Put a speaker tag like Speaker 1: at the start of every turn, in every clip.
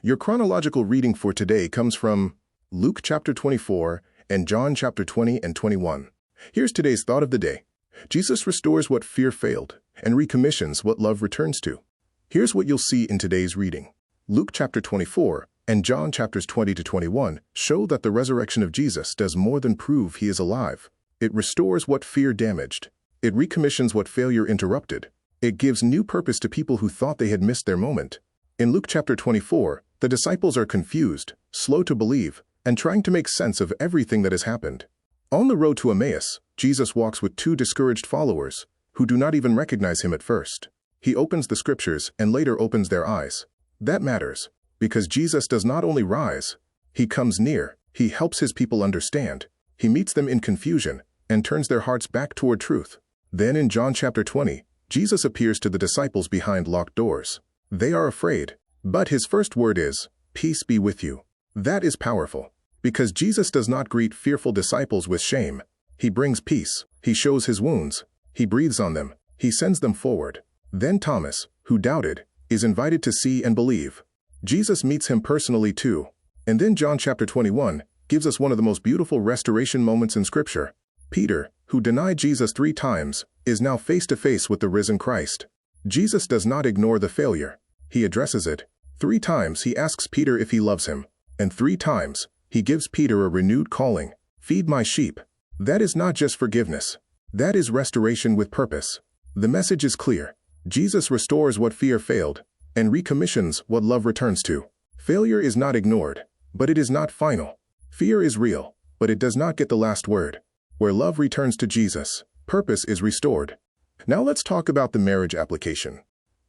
Speaker 1: Your chronological reading for today comes from Luke chapter 24 and John chapter 20 and 21. Here's today's thought of the day. Jesus restores what fear failed and recommissions what love returns to. Here's what you'll see in today's reading. Luke chapter 24 and John chapters 20 to 21 show that the resurrection of Jesus does more than prove he is alive. It restores what fear damaged. It recommissions what failure interrupted. It gives new purpose to people who thought they had missed their moment. In Luke chapter 24, the disciples are confused, slow to believe, and trying to make sense of everything that has happened. On the road to Emmaus, Jesus walks with two discouraged followers who do not even recognize him at first. He opens the scriptures and later opens their eyes. That matters, because Jesus does not only rise, he comes near, he helps his people understand, he meets them in confusion, and turns their hearts back toward truth. Then in John chapter 20, Jesus appears to the disciples behind locked doors. They are afraid, but his first word is, "Peace be with you." That is powerful, because Jesus does not greet fearful disciples with shame. He brings peace, he shows his wounds, he breathes on them, he sends them forward. Then Thomas, who doubted, is invited to see and believe. Jesus meets him personally too. And then John chapter 21 gives us one of the most beautiful restoration moments in Scripture. Peter, who denied Jesus 3 times, is now face to face with the risen Christ. Jesus does not ignore the failure. He addresses it. 3 times he asks Peter if he loves him, and 3 times he gives Peter a renewed calling. Feed my sheep. That is not just forgiveness. That is restoration with purpose. The message is clear. Jesus restores what fear failed and recommissions what love returns to. Failure is not ignored, but it is not final. Fear is real, but it does not get the last word. Where love returns to Jesus, purpose is restored. Now let's talk about the marriage application.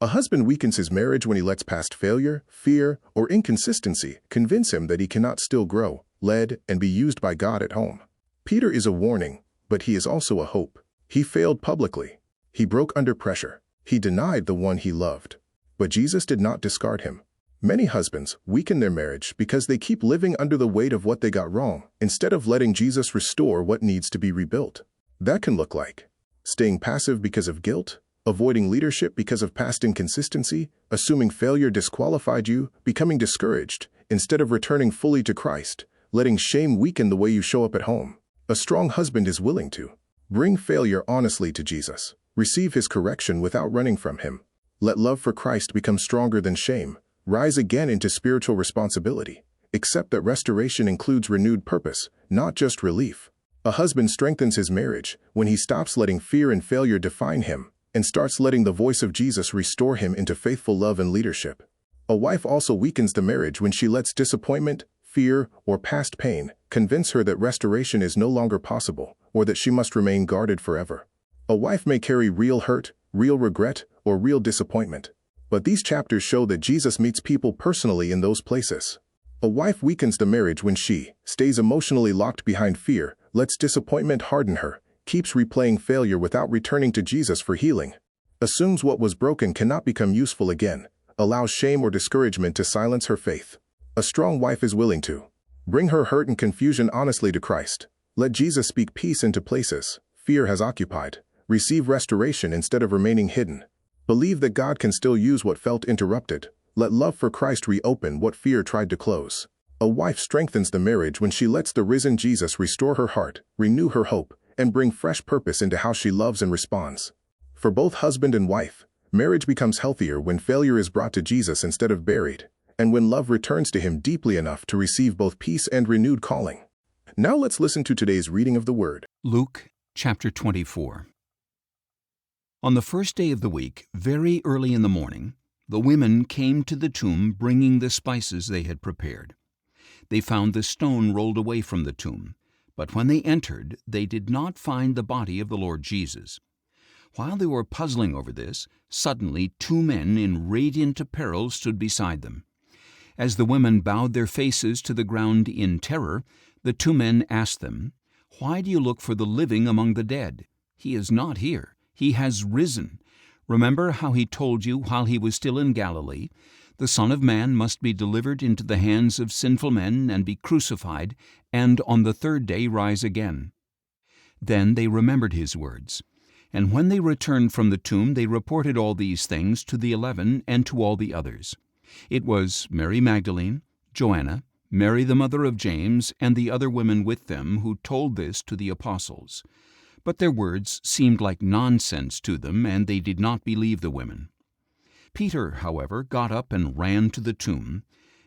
Speaker 1: A husband weakens his marriage when he lets past failure, fear, or inconsistency convince him that he cannot still grow, led, and be used by God at home. Peter is a warning, but he is also a hope. He failed publicly. He broke under pressure. He denied the one he loved. But Jesus did not discard him. Many husbands weaken their marriage because they keep living under the weight of what they got wrong, instead of letting Jesus restore what needs to be rebuilt. That can look like staying passive because of guilt, avoiding leadership because of past inconsistency, assuming failure disqualified you, becoming discouraged, instead of returning fully to Christ, letting shame weaken the way you show up at home. A strong husband is willing to bring failure honestly to Jesus, receive his correction without running from him, let love for Christ become stronger than shame, rise again into spiritual responsibility, accept that restoration includes renewed purpose, not just relief. A husband strengthens his marriage when he stops letting fear and failure define him and starts letting the voice of Jesus restore him into faithful love and leadership. A wife also weakens the marriage when she lets disappointment, fear, or past pain convince her that restoration is no longer possible or that she must remain guarded forever. A wife may carry real hurt, real regret, or real disappointment. But these chapters show that Jesus meets people personally in those places. A wife weakens the marriage when she stays emotionally locked behind fear, lets disappointment harden her, keeps replaying failure without returning to Jesus for healing, assumes what was broken cannot become useful again, allows shame or discouragement to silence her faith. A strong wife is willing to bring her hurt and confusion honestly to Christ, let Jesus speak peace into places fear has occupied, receive restoration instead of remaining hidden. Believe that God can still use what felt interrupted. Let love for Christ reopen what fear tried to close. A wife strengthens the marriage when she lets the risen Jesus restore her heart, renew her hope, and bring fresh purpose into how she loves and responds. For both husband and wife, marriage becomes healthier when failure is brought to Jesus instead of buried, and when love returns to him deeply enough to receive both peace and renewed calling. Now let's listen to today's reading of the Word.
Speaker 2: Luke chapter 24. On the first day of the week, very early in the morning, the women came to the tomb bringing the spices they had prepared. They found the stone rolled away from the tomb, but when they entered, they did not find the body of the Lord Jesus. While they were puzzling over this, suddenly 2 men in radiant apparel stood beside them. As the women bowed their faces to the ground in terror, the 2 men asked them, "Why do you look for the living among the dead? He is not here. He has risen. Remember how he told you while he was still in Galilee, the Son of Man must be delivered into the hands of sinful men and be crucified, and on the 3rd day rise again." Then they remembered his words. And when they returned from the tomb, they reported all these things to the 11 and to all the others. It was Mary Magdalene, Joanna, Mary the mother of James, and the other women with them who told this to the apostles. But their words seemed like nonsense to them, and they did not believe the women. Peter, however, got up and ran to the tomb,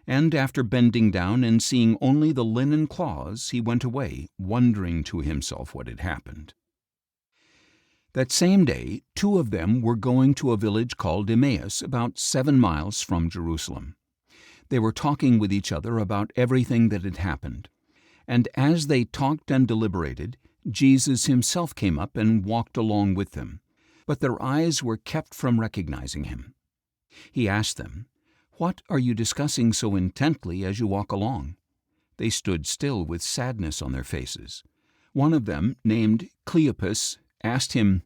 Speaker 2: and after bending down and seeing only the linen cloths, he went away, wondering to himself what had happened. That same day, two of them were going to a village called Emmaus, about 7 miles from Jerusalem. They were talking with each other about everything that had happened. And as they talked and deliberated, Jesus himself came up and walked along with them, but their eyes were kept from recognizing him. He asked them, "What are you discussing so intently as you walk along?" They stood still with sadness on their faces. One of them, named Cleopas, asked him,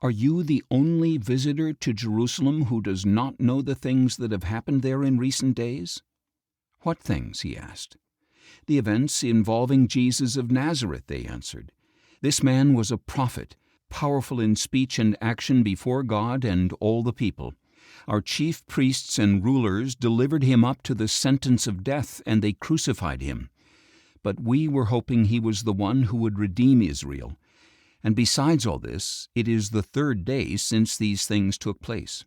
Speaker 2: "Are you the only visitor to Jerusalem who does not know the things that have happened there in recent days?" "What things?" he asked. "The events involving Jesus of Nazareth," they answered. "This man was a prophet, powerful in speech and action before God and all the people. Our chief priests and rulers delivered him up to the sentence of death, and they crucified him. But we were hoping he was the one who would redeem Israel. And besides all this, it is the 3rd day since these things took place.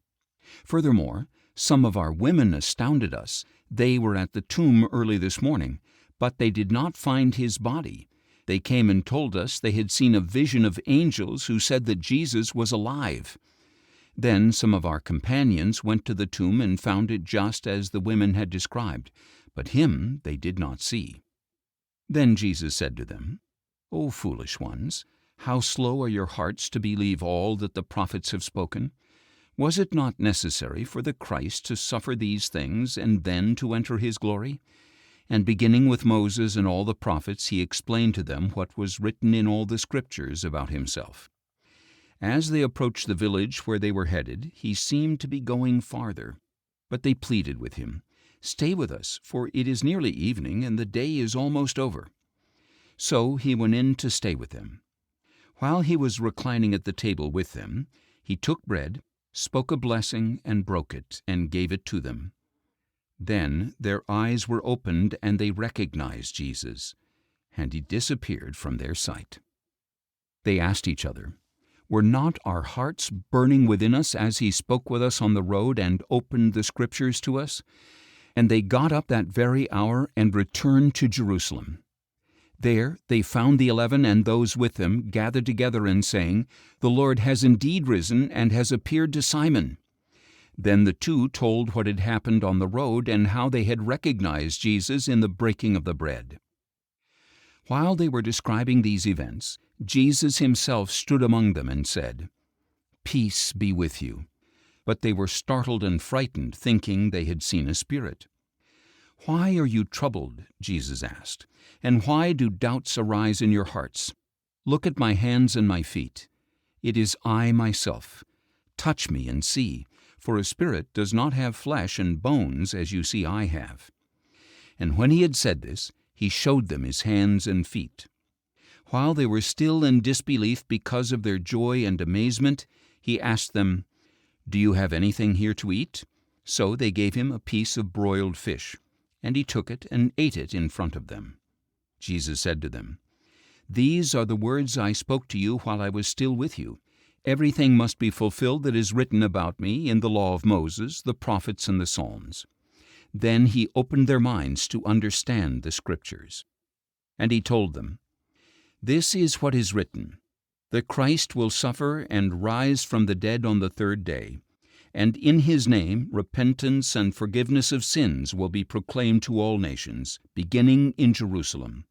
Speaker 2: Furthermore, some of our women astounded us. They were at the tomb early this morning, but they did not find his body. They came and told us they had seen a vision of angels who said that Jesus was alive. Then some of our companions went to the tomb and found it just as the women had described, but him they did not see." Then Jesus said to them, "O foolish ones, how slow are your hearts to believe all that the prophets have spoken? Was it not necessary for the Christ to suffer these things and then to enter his glory?" And beginning with Moses and all the prophets, he explained to them what was written in all the Scriptures about himself. As they approached the village where they were headed, he seemed to be going farther. But they pleaded with him, "Stay with us, for it is nearly evening, and the day is almost over." So he went in to stay with them. While he was reclining at the table with them, he took bread, spoke a blessing, and broke it, and gave it to them. Then their eyes were opened, and they recognized Jesus, and he disappeared from their sight. They asked each other, "Were not our hearts burning within us as he spoke with us on the road and opened the Scriptures to us?" And they got up that very hour and returned to Jerusalem. There they found the 11 and those with them gathered together and saying, "The Lord has indeed risen and has appeared to Simon." Then the two told what had happened on the road and how they had recognized Jesus in the breaking of the bread. While they were describing these events, Jesus himself stood among them and said, "Peace be with you." But they were startled and frightened, thinking they had seen a spirit. "Why are you troubled?" Jesus asked, "and why do doubts arise in your hearts? Look at my hands and my feet. It is I myself. Touch me and see, for a spirit does not have flesh and bones as you see I have." And when he had said this, he showed them his hands and feet. While they were still in disbelief because of their joy and amazement, he asked them, "Do you have anything here to eat?" So they gave him a piece of broiled fish, and he took it and ate it in front of them. Jesus said to them, "These are the words I spoke to you while I was still with you. Everything must be fulfilled that is written about me in the law of Moses, the prophets, and the Psalms." Then he opened their minds to understand the Scriptures. And he told them, "This is what is written: the Christ will suffer and rise from the dead on the 3rd day, and in his name repentance and forgiveness of sins will be proclaimed to all nations, beginning in Jerusalem.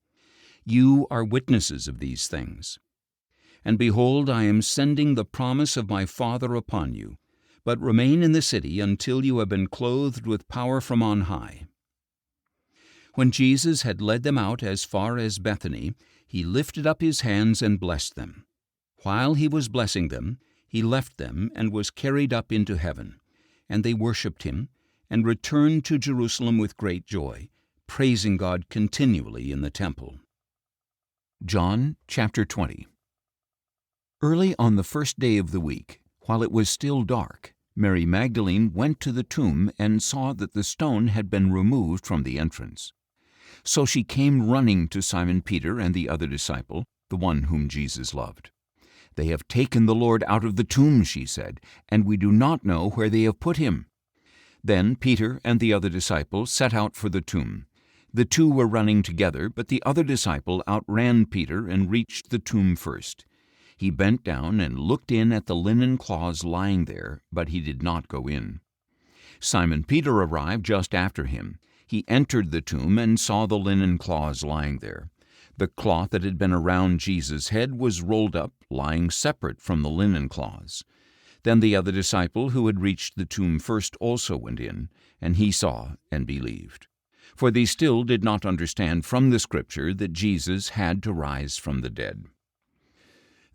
Speaker 2: You are witnesses of these things. And behold, I am sending the promise of my Father upon you, but remain in the city until you have been clothed with power from on high." When Jesus had led them out as far as Bethany, he lifted up his hands and blessed them. While he was blessing them, he left them and was carried up into heaven. And they worshipped him, and returned to Jerusalem with great joy, praising God continually in the temple. John chapter 20. Early on the 1st day of the week, while it was still dark, Mary Magdalene went to the tomb and saw that the stone had been removed from the entrance. So she came running to Simon Peter and the other disciple, the one whom Jesus loved. "They have taken the Lord out of the tomb," she said, "and we do not know where they have put him." Then Peter and the other disciple set out for the tomb. The two were running together, but the other disciple outran Peter and reached the tomb first. He bent down and looked in at the linen cloths lying there, but he did not go in. Simon Peter arrived just after him. He entered the tomb and saw the linen cloths lying there. The cloth that had been around Jesus' head was rolled up, lying separate from the linen cloths. Then the other disciple who had reached the tomb first also went in, and he saw and believed. For they still did not understand from the Scripture that Jesus had to rise from the dead.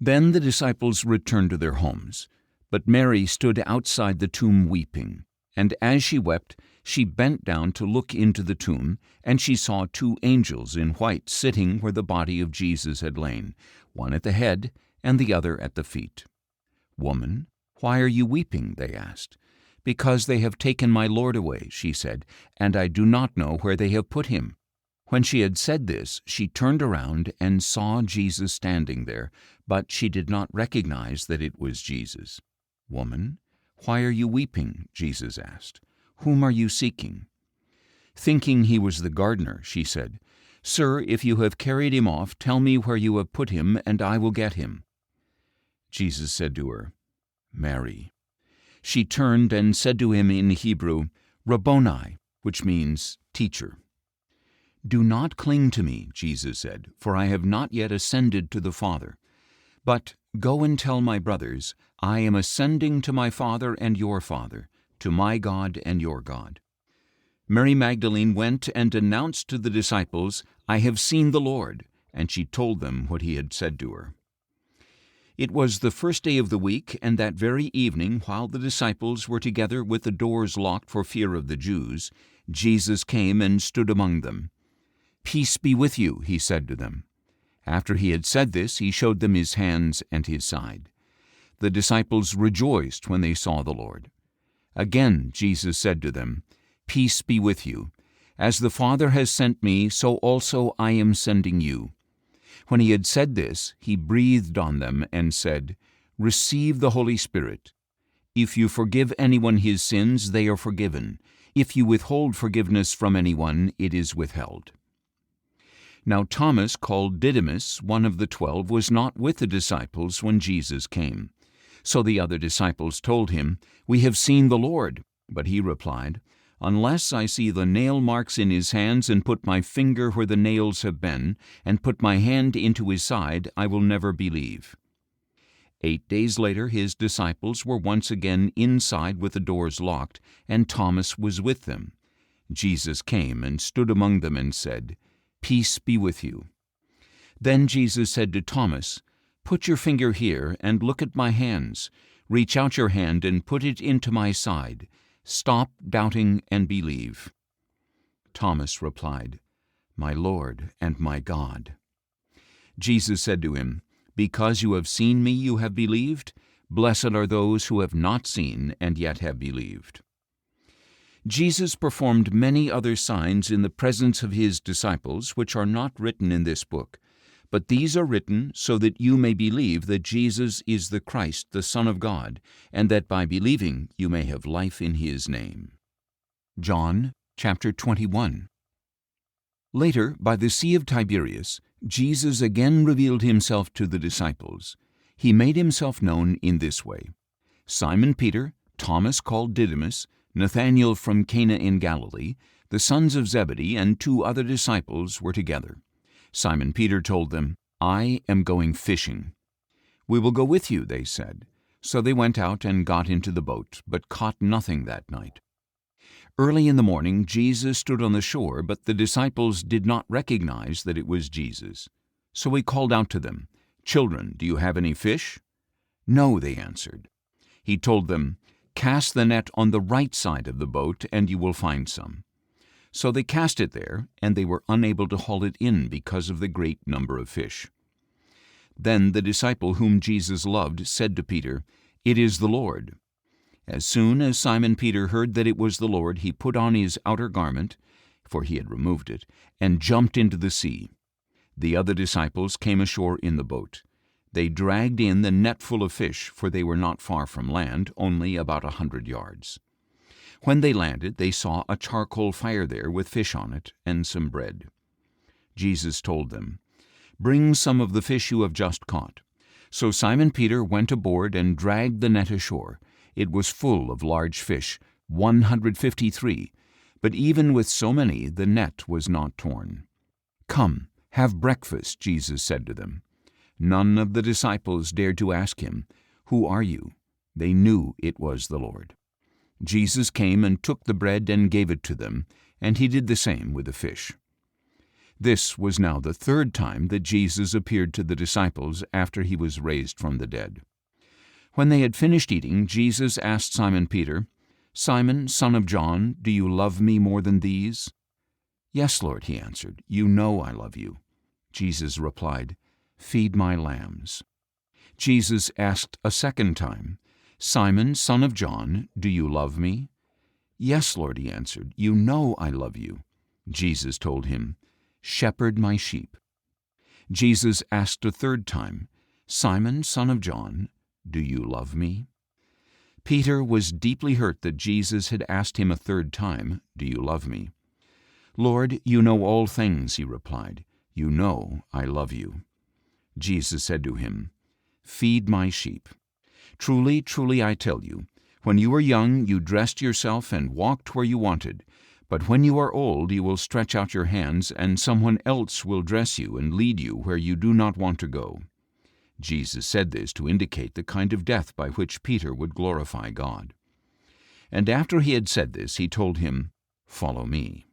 Speaker 2: Then the disciples returned to their homes, but Mary stood outside the tomb weeping. And as she wept, she bent down to look into the tomb, and she saw two angels in white sitting where the body of Jesus had lain, one at the head and the other at the feet. "Woman, why are you weeping?" they asked. "Because they have taken my Lord away," she said, "and I do not know where they have put him." When she had said this, she turned around and saw Jesus standing there, but she did not recognize that it was Jesus. "Woman, why are you weeping?" Jesus asked. "Whom are you seeking?" Thinking he was the gardener, she said, "Sir, if you have carried him off, tell me where you have put him, and I will get him." Jesus said to her, "Mary." She turned and said to him in Hebrew, "Rabboni," which means teacher. "Do not cling to me," Jesus said, "for I have not yet ascended to the Father. But go and tell my brothers, I am ascending to my Father and your Father, to my God and your God." Mary Magdalene went and announced to the disciples, "I have seen the Lord," and she told them what he had said to her. It was the first day of the week, and that very evening, while the disciples were together with the doors locked for fear of the Jews, Jesus came and stood among them. "Peace be with you," he said to them. After he had said this, he showed them his hands and his side. The disciples rejoiced when they saw the Lord. Again Jesus said to them, "Peace be with you. As the Father has sent me, so also I am sending you." When he had said this, he breathed on them and said, "Receive the Holy Spirit. If you forgive anyone his sins, they are forgiven. If you withhold forgiveness from anyone, it is withheld." Now Thomas, called Didymus, one of the 12, was not with the disciples when Jesus came. So the other disciples told him, "We have seen the Lord." But he replied, "Unless I see the nail marks in his hands, and put my finger where the nails have been, and put my hand into his side, I will never believe." 8 days later his disciples were once again inside with the doors locked, and Thomas was with them. Jesus came and stood among them and said, "Peace be with you." Then Jesus said to Thomas, "Put your finger here and look at my hands. Reach out your hand and put it into my side. Stop doubting and believe." Thomas replied, "My Lord and my God." Jesus said to him, "Because you have seen me, you have believed? Blessed are those who have not seen and yet have believed." Jesus performed many other signs in the presence of his disciples, which are not written in this book. But these are written so that you may believe that Jesus is the Christ, the Son of God, and that by believing you may have life in his name. John chapter 21. Later, by the Sea of Tiberias, Jesus again revealed himself to the disciples. He made himself known in this way. Simon Peter, Thomas called Didymus, Nathanael from Cana in Galilee, the sons of Zebedee, and 2 other disciples were together. Simon Peter told them, "I am going fishing." "We will go with you," they said. So they went out and got into the boat, but caught nothing that night. Early in the morning Jesus stood on the shore, but the disciples did not recognize that it was Jesus. So he called out to them, "Children, do you have any fish?" "No," they answered. He told them, "Cast the net on the right side of the boat, and you will find some." So they cast it there, and they were unable to haul it in because of the great number of fish. Then the disciple whom Jesus loved said to Peter, "It is the Lord." As soon as Simon Peter heard that it was the Lord, he put on his outer garment, for he had removed it, and jumped into the sea. The other disciples came ashore in the boat. They dragged in the net full of fish, for they were not far from land, only about 100 yards. When they landed, they saw a charcoal fire there with fish on it and some bread. Jesus told them, "Bring some of the fish you have just caught." So Simon Peter went aboard and dragged the net ashore. It was full of large fish, 153, but even with so many the net was not torn. "Come, have breakfast," Jesus said to them. None of the disciples dared to ask him, "Who are you?" They knew it was the Lord. Jesus came and took the bread and gave it to them, and he did the same with the fish. This was now the third time that Jesus appeared to the disciples after he was raised from the dead. When they had finished eating, Jesus asked Simon Peter, "Simon, son of John, do you love me more than these?" "Yes, Lord," he answered, "you know I love you." Jesus replied, "Feed my lambs." Jesus asked a second time, "Simon, son of John, do you love me?" "Yes, Lord," he answered, "you know I love you." Jesus told him, "Shepherd my sheep." Jesus asked a third time, "Simon, son of John, do you love me?" Peter was deeply hurt that Jesus had asked him a third time, "Do you love me?" "Lord, you know all things," he replied. "You know I love you." Jesus said to him, "Feed my sheep. Truly, truly, I tell you, when you were young, you dressed yourself and walked where you wanted. But when you are old, you will stretch out your hands, and someone else will dress you and lead you where you do not want to go." Jesus said this to indicate the kind of death by which Peter would glorify God. And after he had said this, he told him, "Follow me."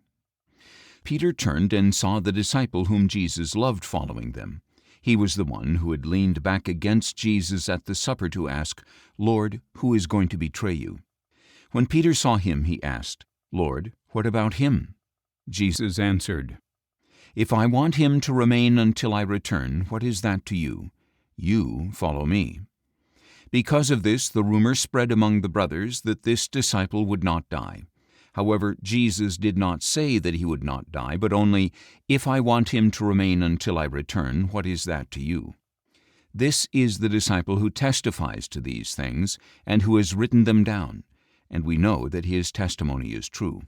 Speaker 2: Peter turned and saw the disciple whom Jesus loved following them. He was the one who had leaned back against Jesus at the supper to ask, "Lord, who is going to betray you?" When Peter saw him, he asked, "Lord, what about him?" Jesus answered, "If I want him to remain until I return, what is that to you? You follow me." Because of this, the rumor spread among the brothers that this disciple would not die. However, Jesus did not say that he would not die, but only, "If I want him to remain until I return, what is that to you?" This is the disciple who testifies to these things and who has written them down, and we know that his testimony is true.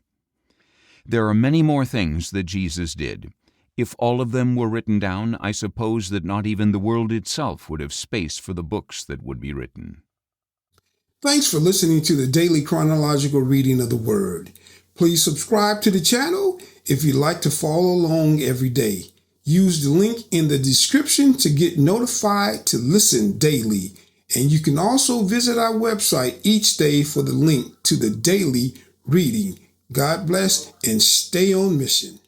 Speaker 2: There are many more things that Jesus did. If all of them were written down, I suppose that not even the world itself would have space for the books that would be written.
Speaker 3: Thanks for listening to the daily chronological reading of the Word. Please subscribe to the channel if you'd like to follow along every day. Use the link in the description to get notified to listen daily. And you can also visit our website each day for the link to the daily reading. God bless and stay on mission.